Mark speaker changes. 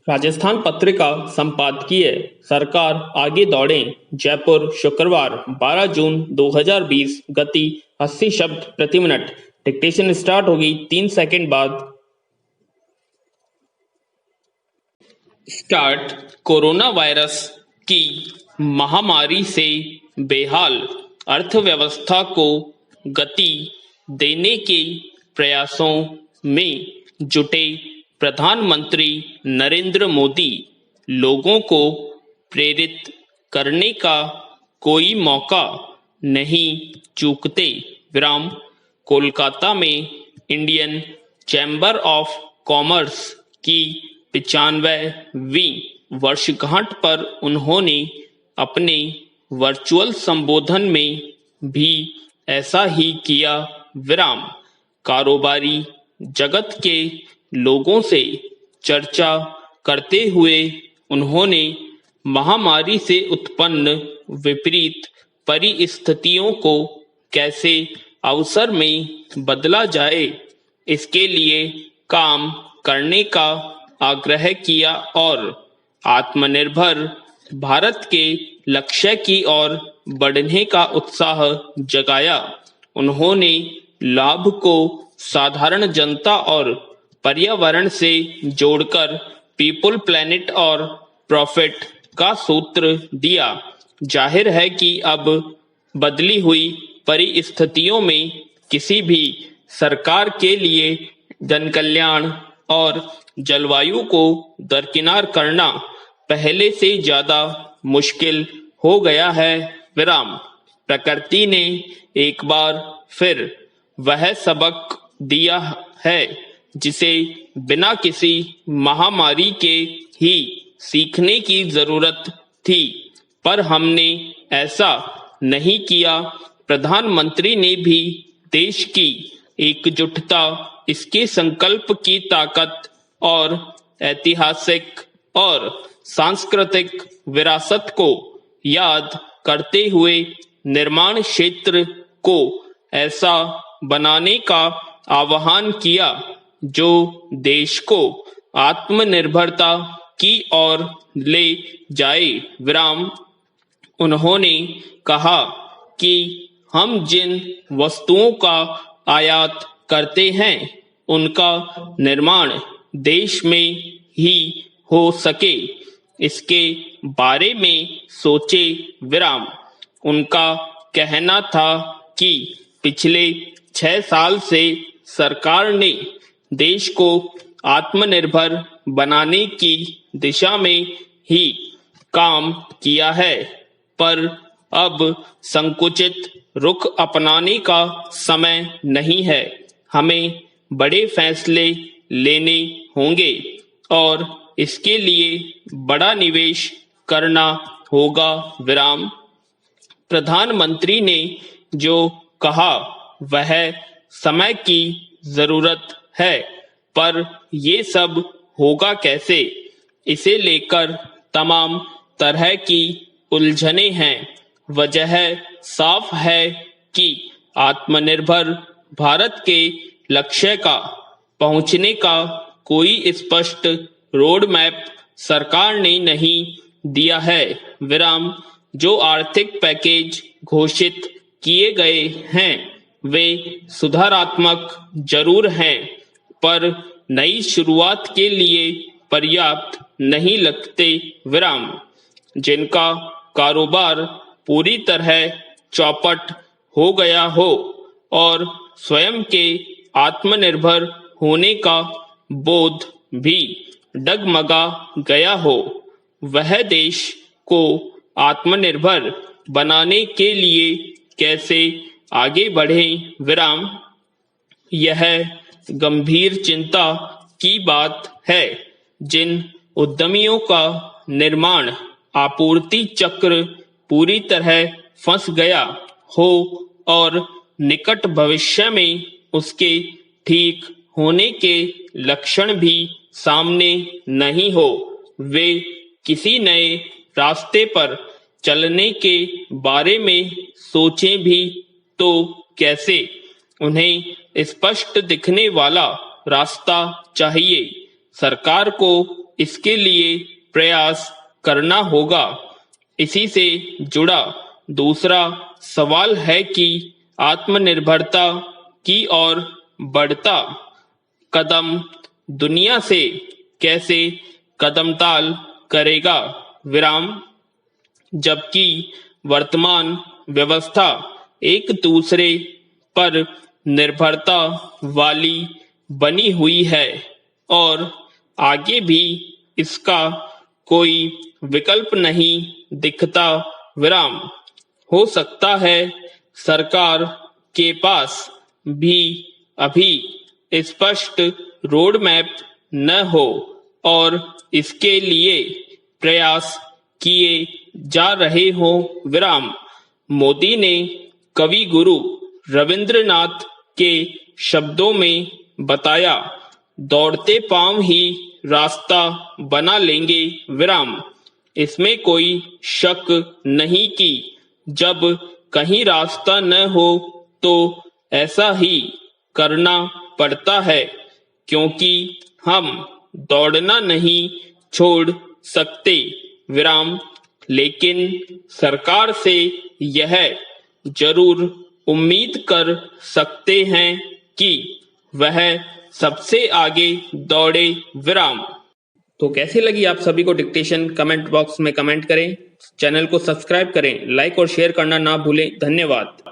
Speaker 1: राजस्थान पत्रिका संपादकीय सरकार आगे दौड़ें। जयपुर, शुक्रवार 12 जून 2020। गति 80 शब्द प्रति मिनट। डिक्टेशन स्टार्ट होगी 3 सेकंड बाद। स्टार्ट। कोरोना वायरस की महामारी से बेहाल अर्थव्यवस्था को गति देने के प्रयासों में जुटे प्रधानमंत्री नरेंद्र मोदी लोगों को प्रेरित करने का कोई मौका नहीं चूकते। विराम। कोलकाता में इंडियन चैम्बर ऑफ कॉमर्स की 95वीं वर्षगांठ पर उन्होंने अपने वर्चुअल संबोधन में भी ऐसा ही किया। विराम। कारोबारी जगत के लोगों से चर्चा करते हुए उन्होंने महामारी से उत्पन्न विपरीत परिस्थितियों को कैसे अवसर में बदला जाए, इसके लिए काम करने का आग्रह किया और आत्मनिर्भर भारत के लक्ष्य की ओर बढ़ने का उत्साह जगाया। उन्होंने लाभ को साधारण जनता और पर्यावरण से जोड़कर पीपल, प्लेनेट और प्रॉफिट का सूत्र दिया। जाहिर है कि अब बदली हुई परिस्थितियों में किसी भी सरकार के लिए जनकल्याण और जलवायु को दरकिनार करना पहले से ज्यादा मुश्किल हो गया है। विराम। प्रकृति ने एक बार फिर वह सबक दिया है जिसे बिना किसी महामारी के ही सीखने की जरूरत थी, पर हमने ऐसा नहीं किया। प्रधानमंत्री ने भी देश की एकजुटता, इसके संकल्प की ताकत और ऐतिहासिक और सांस्कृतिक विरासत को याद करते हुए निर्माण क्षेत्र को ऐसा बनाने का आह्वान किया जो देश को आत्मनिर्भरता की ओर ले जाए। विराम। उन्होंने कहा कि हम जिन वस्तुओं का आयात करते हैं उनका निर्माण देश में ही हो सके, इसके बारे में सोचे। विराम। उनका कहना था कि पिछले 6 साल से सरकार ने देश को आत्मनिर्भर बनाने की दिशा में ही काम किया है, पर अब संकुचित रुख अपनाने का समय नहीं है। हमें बड़े फैसले लेने होंगे और इसके लिए बड़ा निवेश करना होगा। विराम। प्रधानमंत्री ने जो कहा वह समय की जरूरत है, पर ये सब होगा कैसे, इसे लेकर तमाम तरह की उलझने हैं। वजह साफ है कि आत्मनिर्भर भारत के लक्ष्य का पहुंचने का कोई स्पष्ट रोड मैप सरकार ने नहीं दिया है। विराम। जो आर्थिक पैकेज घोषित किए गए हैं वे सुधारात्मक जरूर हैं, पर नई शुरुआत के लिए पर्याप्त नहीं लगते। विराम। जिनका कारोबार पूरी तरह चौपट हो गया हो और स्वयं के आत्मनिर्भर होने का बोध भी डगमगा गया हो, वह देश को आत्मनिर्भर बनाने के लिए कैसे आगे बढ़े। विराम। यह गंभीर चिंता की बात है। जिन उद्यमियों का निर्माण आपूर्ति चक्र पूरी तरह फंस गया हो और निकट भविष्य में उसके ठीक होने के लक्षण भी सामने नहीं हो, वे किसी नए रास्ते पर चलने के बारे में सोचें भी तो कैसे। उन्हें स्पष्ट दिखने वाला रास्ता चाहिए। सरकार को इसके लिए प्रयास करना होगा। इसी से जुड़ा दूसरा सवाल है कि आत्मनिर्भरता की ओर बढ़ता कदम दुनिया से कैसे कदमताल करेगा विराम, जबकि वर्तमान व्यवस्था एक दूसरे पर निर्भरता वाली बनी हुई है और आगे भी इसका कोई विकल्प नहीं दिखता विराम। हो सकता है सरकार के पास भी अभी स्पष्ट रोड मैप न हो और इसके लिए प्रयास किए जा रहे हों विराम। मोदी ने कवि गुरु रविंद्रनाथ के शब्दों में बताया, दौड़ते पांव ही रास्ता बना लेंगे विराम। इसमें कोई शक नहीं कि जब कहीं रास्ता न हो तो ऐसा ही करना पड़ता है, क्योंकि हम दौड़ना नहीं छोड़ सकते विराम। लेकिन सरकार से यह जरूर उम्मीद कर सकते हैं कि वह सबसे आगे दौड़े विराम। तो कैसी लगी आप सभी को डिक्टेशन, कमेंट बॉक्स में कमेंट करें। चैनल को सब्सक्राइब करें, लाइक और शेयर करना ना भूलें। धन्यवाद।